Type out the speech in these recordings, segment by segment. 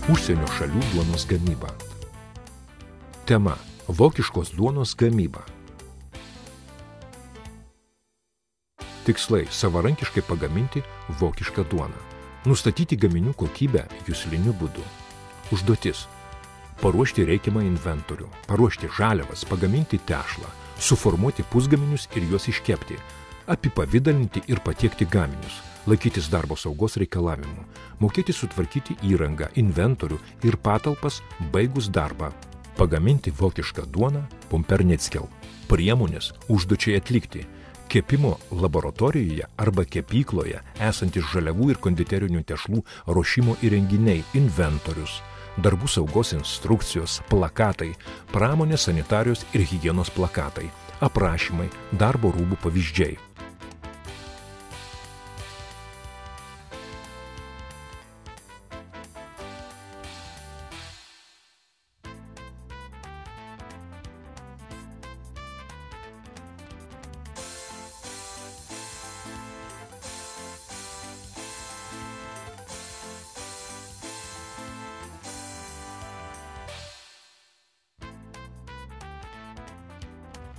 Užsienio šalių duonos gamyba. Tema – vokiškos duonos gamyba. Tikslai – savarankiškai pagaminti vokišką duoną. Nustatyti gaminių kokybę jusliniu būdu. Užduotis – paruošti reikiamą inventorių, paruošti žaliavas, pagaminti tešlą, suformuoti pusgaminius ir juos iškepti, apipavidalinti ir patiekti gaminius, laikytis darbo saugos reikalavimų, mokėti sutvarkyti įrangą, inventorių ir patalpas baigus darbą, pagaminti vokišką duoną Pumpernickel. Priemonės užduočiai atlikti – kepimo laboratorijoje arba kepykloje esantis žaliavų ir konditerinių tešlų ruošimo įrenginiai, inventorius, darbų saugos instrukcijos, plakatai, pramonės, sanitarijos ir higienos plakatai, aprašymai, darbo rūbų pavyzdžiai.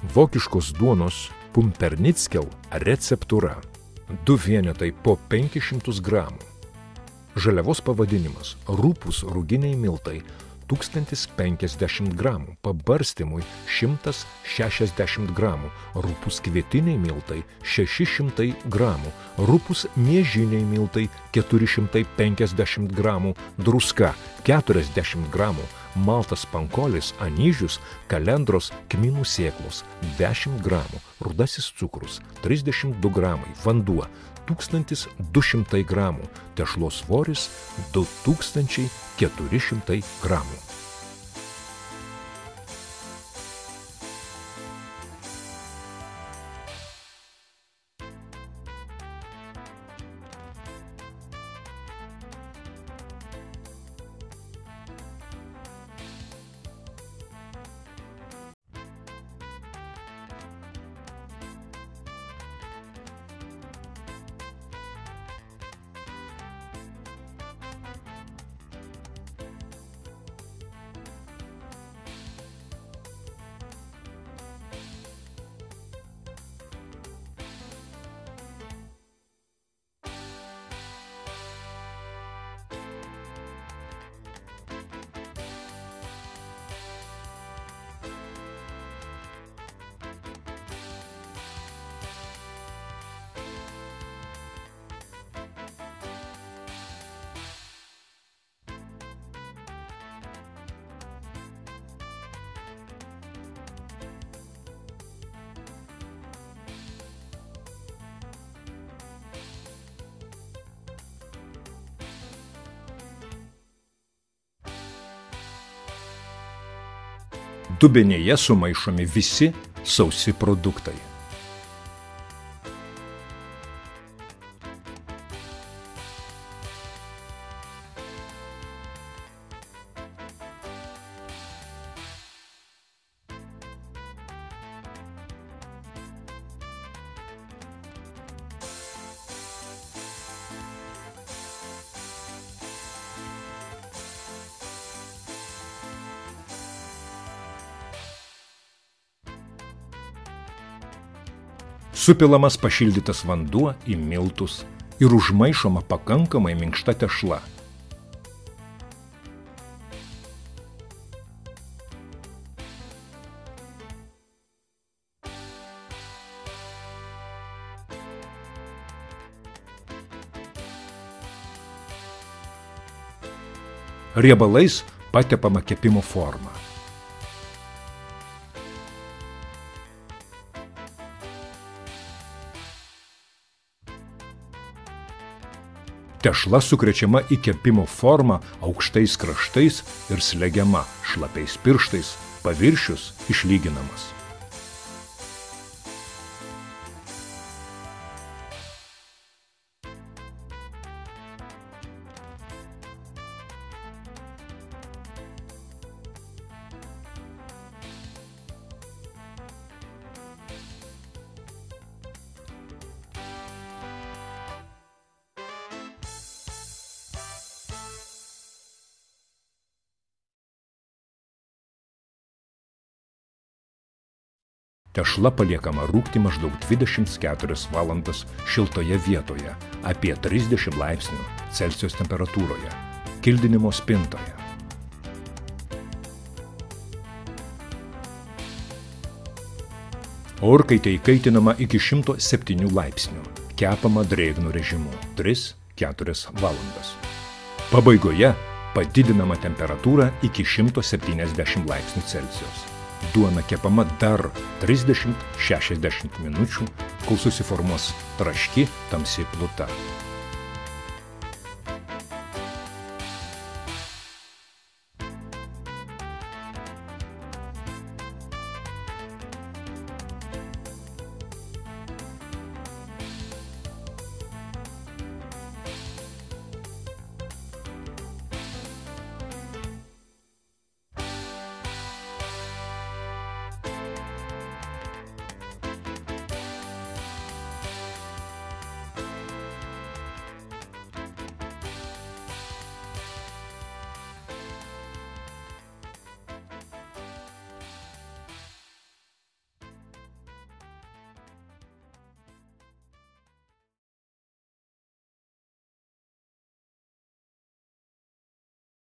Vokiškos duonos Pumpernickel receptūra. 2 vienetai po 500 gramų. Žaliavos pavadinimas – rūpūs ruginiai miltai 1050 gramų, pabarstymui 160 gramų, rūpūs kvietiniai miltai 600 gramų, rūpūs miežiniai miltai 450 gramų, druska 40 gramų, maltas pankolis, anyžius, kalendros, kmynų sėklos 10 gramų, rudasis cukrus 32 gramai, vanduo 1200 gramų, tešlos svoris 2400 gramų. Dubenyje sumaišomi visi sausi produktai. Supilamas pašildytas vanduo į miltus ir užmaišoma pakankamai minkšta tešla. Riebalais patepama kepimo forma. Tešla sukrečiama į kepimo formą aukštais kraštais ir slegiama šlapiais pirštais, paviršius išlyginamas. Tešla paliekama rūgti maždaug 24 valandas šiltoje vietoje, apie 30 laipsnių Celsijaus temperatūroje, kildinimo spintoje. Orkaitė įkaitinama iki 107 laipsnių, kepama drėgnu režimu 3-4 valandas. Pabaigoje padidinama temperatūra iki 170 laipsnių Celsijaus. Duona kepama dar 30-60 minučių, kol susiformuos traški tamsi pluta.